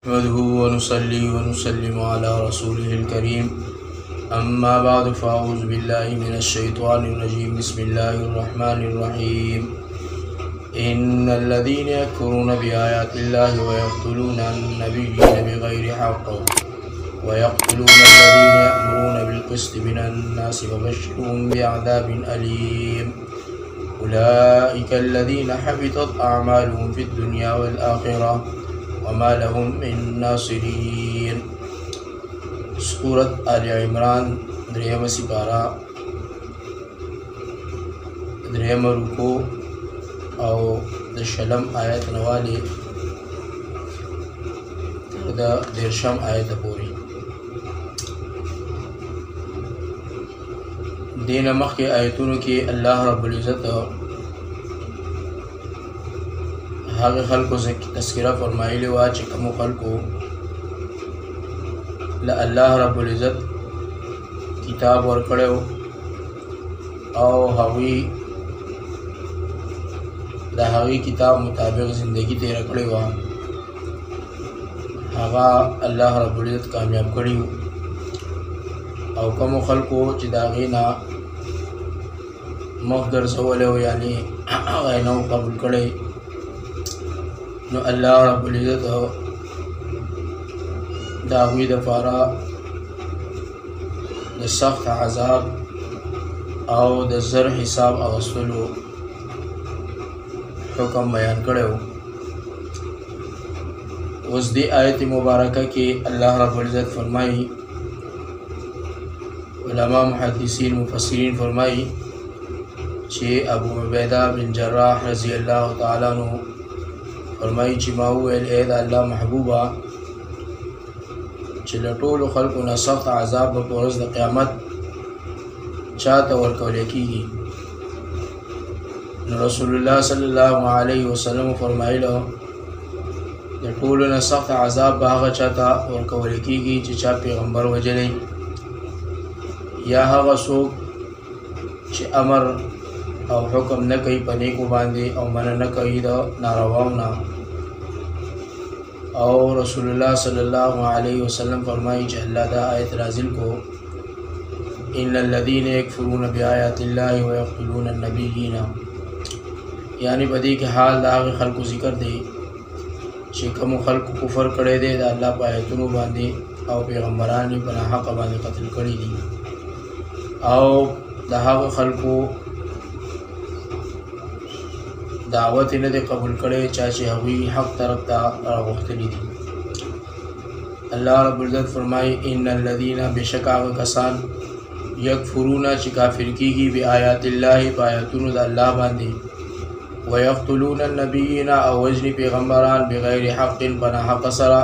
नहमदुहु व नुसल्ली व नुसल्लिमु अला रसूलिहिल करीम अम्मा बाद फ़अऊज़ु बिल्लाहि मिनश शैतानिर रजीम बिस्मिल्लाहिर रहमानिर रहीम इन्नल्लज़ीना यकफ़ुरूना बिआयातिल्लाहि व यक़्तुलूना अन्नबिय्यीना बिग़ैरि हक़्क़ व यक़्तुलूना अल्लज़ीना यअमुरूना बिल क़िस्ति मिनन नासि फ़बश्शिरहुम बिअज़ाबिन अलीम उलाइका अल्लज़ीना हबितत अअमालुहुम फ़िद दुनिया वल आखिरह वमा लहुम मिन नासिरीन। सूरत आल इमरान द्रेम सिपारा द्रेम रुको और दशलम आयत नवाले देरशम आयत पूरी दीन मख के आयतों के अल्लाह रब्बुल इज़्ज़त हागे खल्को से तस्किरा फरमाइले वा चिकमो खल्को ला अल्लाह रब्बुल इज़्ज़त किताब वर कड़े और हावी किताब मुताबिक ज़िंदगी तेरा कड़े वा हवा अल्लाह रब्बुल इज़्ज़त कामयाब कड़ी और कमो खल्को चिदागी ना मखदर सवाले हो यानी गैना कबूल कड़े नो अल्लाह रब्बुल इज़्ज़त दावी दफारा द सख्त अज़ाब और द ज़र हिसाब अवसलो हुक्म बयान करे हो। उस दी आयत मुबारक के अल्लाह रब्बुल इज़्ज़त फरमाई उलमा मुहद्दिसीन मुफस्सिरीन फरमाई चे अबू उबैदा बिन जर्राह रज़ी अल्लाह तआला अन्हु फरमाई चिमाऊ एद अल्लाह महबूबा चिलटोल खल्क न सख्त अज़ाब बरोज़ द क़यामत चाहता वर्कौले कीगी। रसूलुल्लाह सल्लल्लाहु अलैहि वसल्लम फरमाइलो द टोल न सख्त अज़ाब बाग चाहता वर्कौले कीगी चिचा पैगम्बर वजले या हवा सोक चे अमर और हुक्म न कई पने को बांधे और मन न कई द नारवाना और रसूलुल्लाह सल्लल्लाहु अलैहि वसल्लम फरमाई च अल्लाह दा आयत नाज़िल को इन्नल्लज़ीना यकफ़ुरूना बिआयातिल्लाहि व यक़्तुलूना अन्नबिय्यीना यानी बदी के हाल दाग खल्क को ज़िक्र दे शेकम खल्क कुफर करे दे दा अल्लाह पे आयतों बांधे और पैगम्बरान बना हक बांधे कत्ल करी दी और दाग खल्क को दावत ने दे कबूल करे चाचे हवी हक तरफ ता वक्तली दी। अल्लाह रब्बुल इज़्ज़त फरमाई इन्नल्लज़ीना बेशक आग कसान यकफ़ुरूना चिकाफिर कीगी बिआयातिल्लाहि आयतुन अल्लाह बांधे व यक़्तुलूना अन्नबिय्यीना अवजनी पैगम्बरान बिग़ैरि हक़्क़िन बना हक़ सरा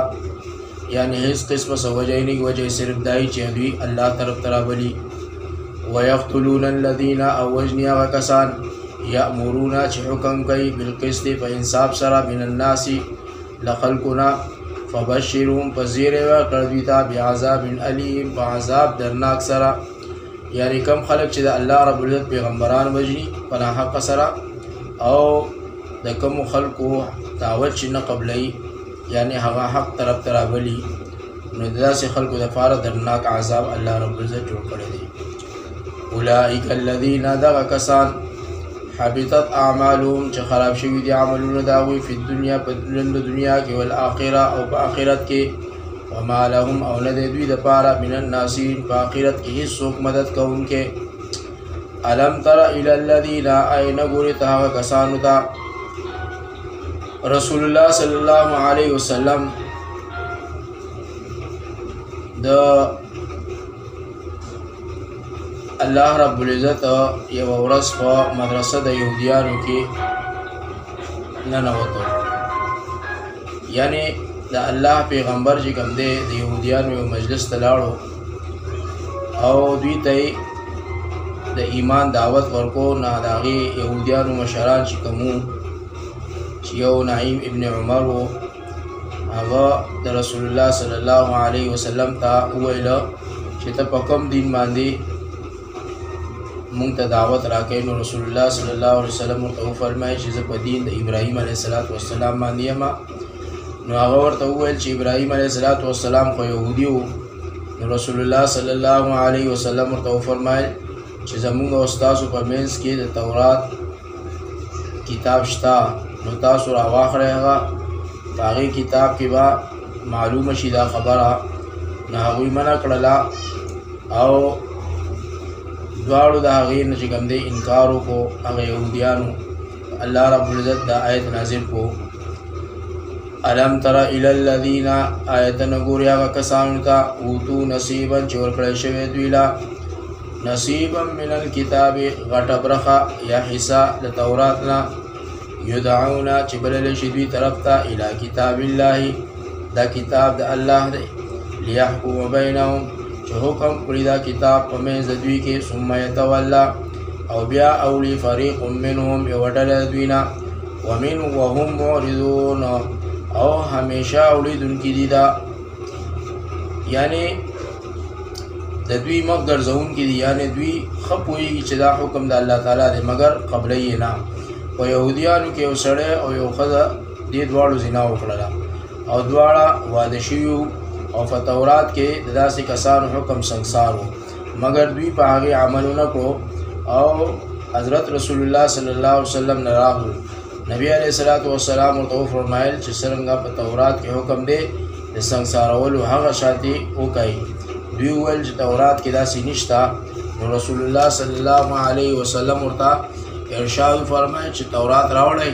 यानी इस किस्म से वजह की वजह सिर्फ दाई चेहरी अल्लाह तरफ तरा बली व यक़्तुलूना अल्लज़ीना अवजनी आग कसान यामुरूना च हुक्म कई बिलक़िस्ति प इंसाफ सरा मिनन नासी लखल्कुना फ़बश्शिरहुम पज़ीर व करदीता बिअज़ाबिन अलीम बअज़ाब दर्दनाक सरा यानी कम खलक च अल्लाह रब्बुल इज़्ज़त पैगम्बरान वजनी पनाह कसरा और द कम खल्क को दावत च न कबलई यानी हवा हक तरफ तरा बली नदा से खल्क दफारा दर्दनाक अज़ाब अल्लाह रब्बुल इज़्ज़त जोड़ करे दे। उलाइका अल्लज़ीना दगा कसान हबितत आमालुहुम च खराब शवी दी अमलुन दावी फिद दुनिया दुनिया के वल आखिरा और आखिरत के वमा लहुम और न दे द पारा मिनन नासिरीन आखिरत की हिस्सों मदद का उनके। अलम तरा इलल लज़ीना आयन गुरे तहा कसानुता रसूलुल्लाह सल्लल्लाहु अलैहि वसल्लम द अल्लाह रब्बुल इज़्ज़त ये वरस व मदरसा द यहूदियानों के ननवतो यानी द अल्लाह पैगम्बर जी कम दे द यहूदियानों मजलिस तलाड़ो और दुई तय द ईमान दावत वर्को ना दागे यहूदियानों मशरान चिकमू चियो नाइम इब्न उमर वो आगा द रसूलुल्लाह सल्लल्लाहु अलैहि वसल्लम ता उवेला चिता पकम दिन मांदी मुंग दावत राके नो रसूलुल्लाह सल्लल्लाहु अलैहि वसल्लम तो फरमाए चीज़ पदीन इब्राहीम अलैहिस्सलातु वस्सलाम मानियमा نو هغه ورته وویل چې ابراهیم علیه السلام خو یهودي و. نو رسول الله صلی الله علیه وسلم ورته وفرمایل چې زمونږ او ستاسو په منځ کې د تورات کتاب شته، نو تاسو راواخلئ هغه، په هغې کتاب کې به معلومه شي دا خبره. نو هغوی منع کړله او دواړو د هغې نه چې کوم دی انکار وکړو هغه یهودیانو. الله رب العزت دا آیت نازل کو الم تر الی الذین آیت نګوري هغه کسانو ته اوتو نصیبا چې ورکړی شوی دوی له نصیبا من الکتاب غټه برخه یا حصه د تورات نه یدعون چې بللی شي دوی طرف ته الی کتاب الله دا کتاب د الله دی لیحکم بینهم چې حکم کړي دا کتاب په منځ د دوی کې ثم یتولی او بیا اولی فریق منهم یو ډله د دوی نه وهم معرضون او همیشه اولیدونکي دي دا یعنی د دوی مخ ګرځونکي دي، یعنی دوی ښه پوهېږي چې دا حکم د الله تعالی دی مګر قبله یې نه. په یهودیانو کې یو سړی او یو ښځه دې دواړو زنا وکړله او دواړه واده شوي او په تورات کې د داسې کسانو حکم سنګسار و مګر دوی په هغې عمل ونه کړو او حضرت رسول الله صلی الله علیه وسلم نه راغلو. نبی علیه السلام ورته وفرمایل چې څرنګه په تورات کې حکم دی د سنګسارولو هغه شانتې وکړئ. دوی وویل چې تورات کې داسې نشته. نو رسول الله صلی الله علیه وسلم ورته ارشاد فرمایل چې تورات راوړئ.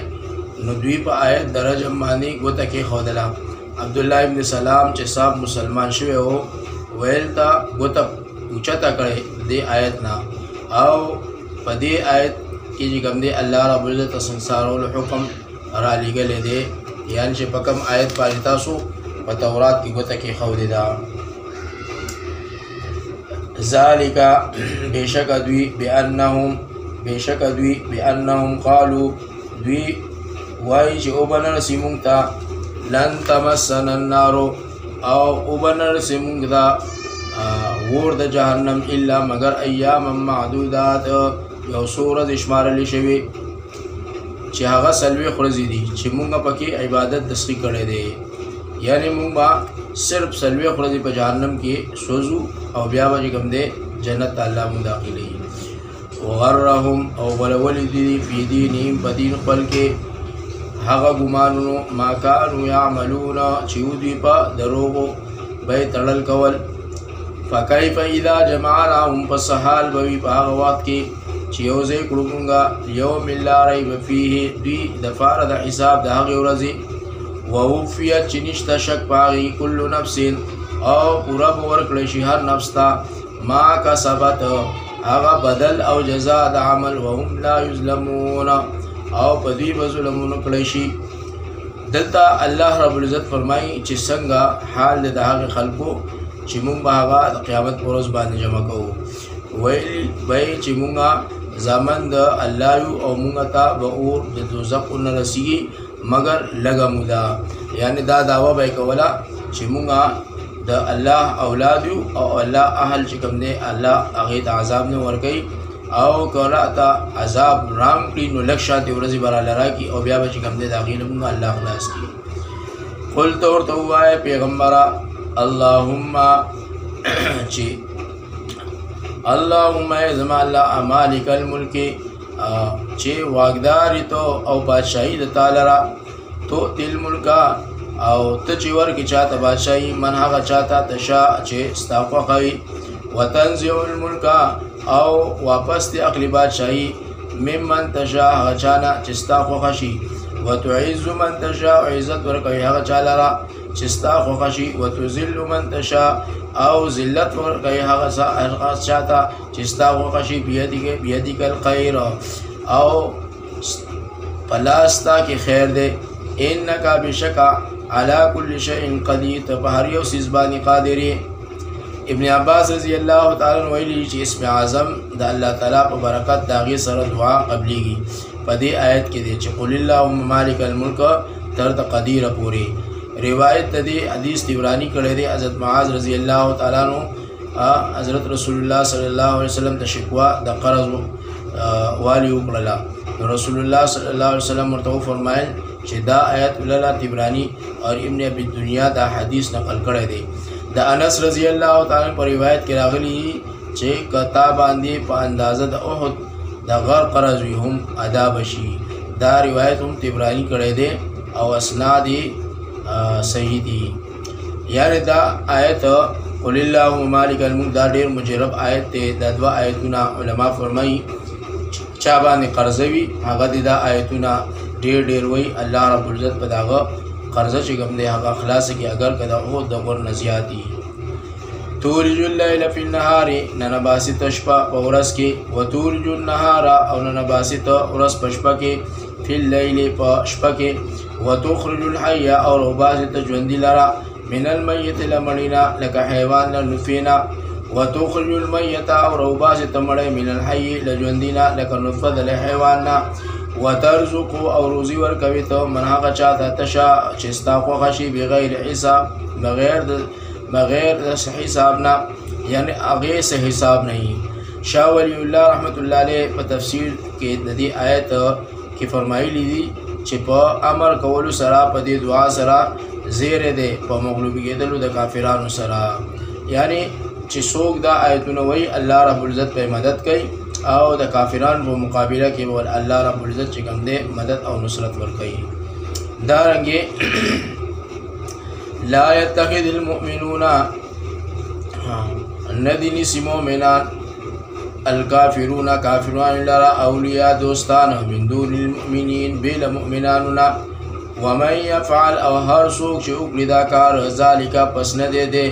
نو دوی په آیت د رجم باندې ګوته کېښودله. عبدالله ابن سلام چې صاحب مسلمان شوی و ویل ته ګوته اوچته کړئ دې آیت نه، او په دې آیت کې چې کوم دی الله رب العزت سنګسارولو حکم را لېږلی دی، یعنې چې په کوم آیت باندې تاسو په تورات کې ګوته کېښودې ده. ذالک بېشکه دوی بأنهم قالو دوی وایي چې اوبه نه رسي مونږ ته لن تمسنا النار او اوبه نه رسي مونږ ته اور د جهنم الا مگر ایاما معدودات یو څو ورځې شمارلې شوي چې هغه څلوېښت ورځې دي چې مونږ پکې عبادت دسخي کړی دی، یعنی مونږ به صرف څلوېښت ورځې په جهنم کې سوځو او بیا به چې کوم دی جنت ته الله مونږ داخلوي. وغرهم او غولولي دي فی دینهم په دین خپل کې هغه ګمانونو ما کانوا یعملون چې دوی په دروغو به تړل کول. فکیف اذا جمعناهم پس حال به وي په هغه وخت کې چې یو ځای کړو مونږه یوم لا ریب فیه دوی دپاره د حساب د هغې ورځې ووفیت چې نشته شک په هغې کل نفس او پوره به ورکړی شي هر نفس ته ما کسبت هغه بدل او جزا د عمل وهم لا یظلمون او په دوی به ظلمونه کړی شي. دلته الله رب العزت فرمایي چې څنګه حال د هغې خلکو چې مونږ به هغه د قیامت په ورځ باندې جمع کوو. ویل به یې چې مونږه زامن د الله یو او مونږ ته به اور د دوزخ ونه رسیږي مګر لږه موده، یعنې دا دعوه به یې کوله چې مونږه د الله اولاد یو او الله اهل چې کوم دی الله هغې ته عذاب نه ورکوي او که راته عذاب رام کړي نو لږ شانتې ورځې به راله راکړي او بیا به چې کوم دی د هغې نه مونږ الله خلاص کړي. قل ته ورته ووایه پیغمبره اللهم چې اللهم زما الله مالک الملک چې واګداري تو او بادشاهي د تعالی را تو تل ملک او ته چې ورکې چاته بادشاهي من هغه چاته تشا چې ستا خوښه وي وتنزع الملک او واپس د عقلي بادشاهي ممن تشا هغه چانه چې ستا خوښه شي وتعز من تشا عزت ورکوي هغه چا لره چې ستا خوښه شي وتذل من تشا او ذلت ورکوي هغه چاته چې ستا خوښه شي بیدک الخیر او په لاس ستا کې خیر دی انک بشکه علی کل شیء قدیر ته په هر یو څیز باندې قادر یې. ابن عباس رضی الله تعالی عنہ ویلي چې اسم اعظم د الله تعالی په برکت د هغې سره دعا قبلیږي. په دې آیت کې دی چې قل اللهم مالک الملک تر د قدیره پورې. روایت د دې حدیث طبرانی کړی دی. حضرت معاذ رضی الله تعالی عنہ حضرت رسول الله صلی الله علیه وسلم ته شکوا د قرض والی وکړله. رسول الله صلی الله علیه وسلم ورته وفرمایل چې دا آیت الله طبرانی اور ابن ابي دنیا دا حدیث نقل کړی دی. د انس رضی الله تعالی پر روایت کې راغلی چې کتا باندې په اندازه د احد د غر قرض وي هم ادا بشي. دا روایت هم طبرانی کړی دی او اسناد صحیح دي. یعنی دا آیت قل اللهم مالک الملک دا ډیر مجرب آیت دی. دا دوا آیتونه علما فرمایي چا باندې قرضوي هغه دا آیتونه ډیر وی الله رب العزت په داغه قرضه چې کوم دی هغه خلاص کی اگر کدا او د ور نزیاتی. تولج الليل في النهار ننباسط شپه په ورځ کې وتولج النهار او ننباسط ورځ په شپه کې فی الليل په شپه کې وتخرج الحي او رباسط ژوند لرا من المیت لمړینا لکه حیوان لنفینا وتخرج المیت او رباسط مړی من الحي لژوندینا لکه نطفه د حیواننا وترزق او روزی ورکوي ته من هغه چاته تشا چې ستا خوښه شي بغیر حساب بغیر د حساب نه یعنی هغه سه حساب نه. شاه ولی الله رحمت الله علیه په تفسیر کې د دې آیت کې فرمایلی دي چې په امر کولو سره په دې دعا سره زیره ده په مغلوب کېدلو د کافرانو سره. یعنی چې څوک دا آیتونه وایي الله رب العزت په مدد کوي او د کافرانو په مقابله کې ول الله رب العزت چې کوم دی مدد او نصرت ورکوي. دا رنګه لا يتخذ المؤمنون الذين مؤمنان الكافرون كافرون لرا اولیاء دوستان من دون المؤمنین بلا مؤمناننا ومن يفعل او هر څوک چې وکړي دا کار ذالک پس نه دی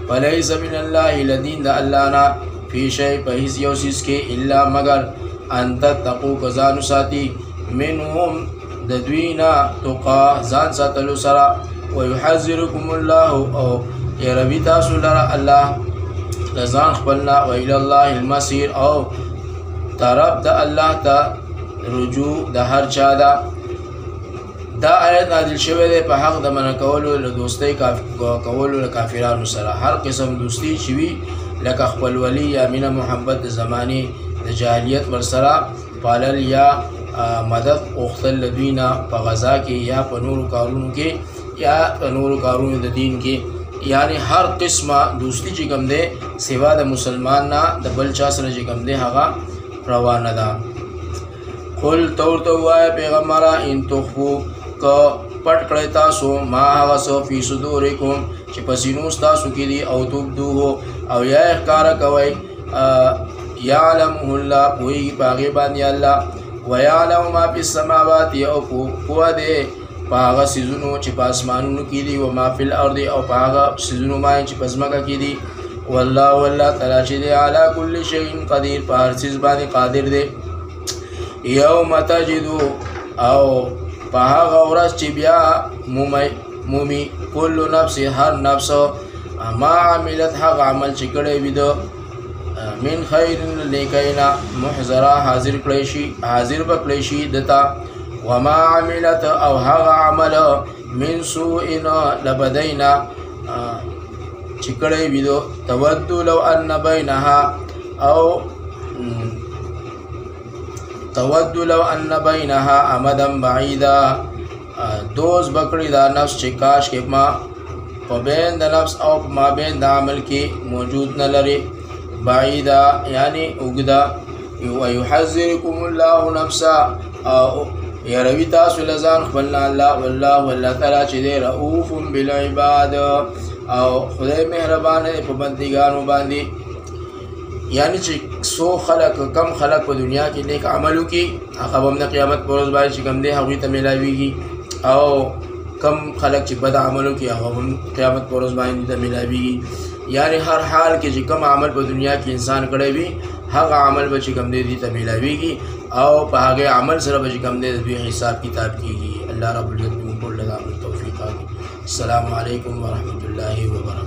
فليس من الله لدین د الله نه فی شی په هیڅ یو څیز کې الا مگر ان تتقوا کزانو ساتي منهم د دوینا تقا ځان ساتلو سره ويحذركم الله او يربي تاسو لره الله لزان خپلنا وإلى الله المصير او طرف د الله ته رجوع د هر چا دا. دا آیت نازل شوی دی په حق د من کولو له دوستۍ کولو له کافرانو سره. هر قسم دوستی چې وي لکه خپل ولی یا مینه محبت د زمانې د جاهلیت ورسره پالل یا مدد اوختل لدوینا په غزا کې یا په نورو کارونو کې یا په نورو کارونو د دین کې. یعنی هر قسمه دوستی چې کوم دی سوا د مسلمان نه د بل چا سره چې کوم دی هغه روانه ده. قل تو وای پیغمبره ان تخفو که پټ کړی تاسو ما هغه څه فی صدورکم چې په سینو تاسو کې دي او تبدوه او یا ښکاره کوئ یعلمه الله پوهېږي په هغې باندې الله ویعلم ما فی السماوات او پوه دی په هغه څیزونو چې په اسمانونو کې دي و ما فی الارض او په هغه څیزونو باندې چې په ځمکه کې دي والله تعالی چې دی علی کل شیء قدیر په هر څیز باندې قادر دی. یوم تجدو او په هغه ورځ چې بیا مومي کل نفس هر نفس ما عملت هغه عمل چې کړی وي د من خیر لیکینا محضره حاضر کړی شي حاضر به کړی شي دته وما عملت او هغه عمل من سوء لبدینا چې کړی وي د تود لو ان بینها او تود لو ان بینها امدا بعیدا دوز بکړی دا نفس چې کاش کې ما په بین د نفس او ما بین د عمل کې موجود نه لري بعیدا یعنی اوږده. ويحذركم الله نفسا او یروي تاسو لزان خپلنا الله والله تعالی چې دی رؤوف بالعباد او خدای مهربان دی په بندګانو باندې. یعنی چې سو خلق کم خلق په دنیا کې نیک عملو کې هغه هم د قیامت پر ورځ باندې چې کوم دی هغوی ته میلاویږي او کم خلق چې بد عملو کې هغه هم قیامت پر ورځ باندې ته میلاویږي. یعنی هر حال کې چې کم عمل په دنیا کې انسان کړی وي هغه عمل به چې کوم دی ته میلاویږي او په هغه عمل سره به چې کوم دی دوی حساب کتاب کیږي. الله رب العزت موږ ټول له توفیق. السلام علیکم ورحمۃ اللہ وبرکاتہ.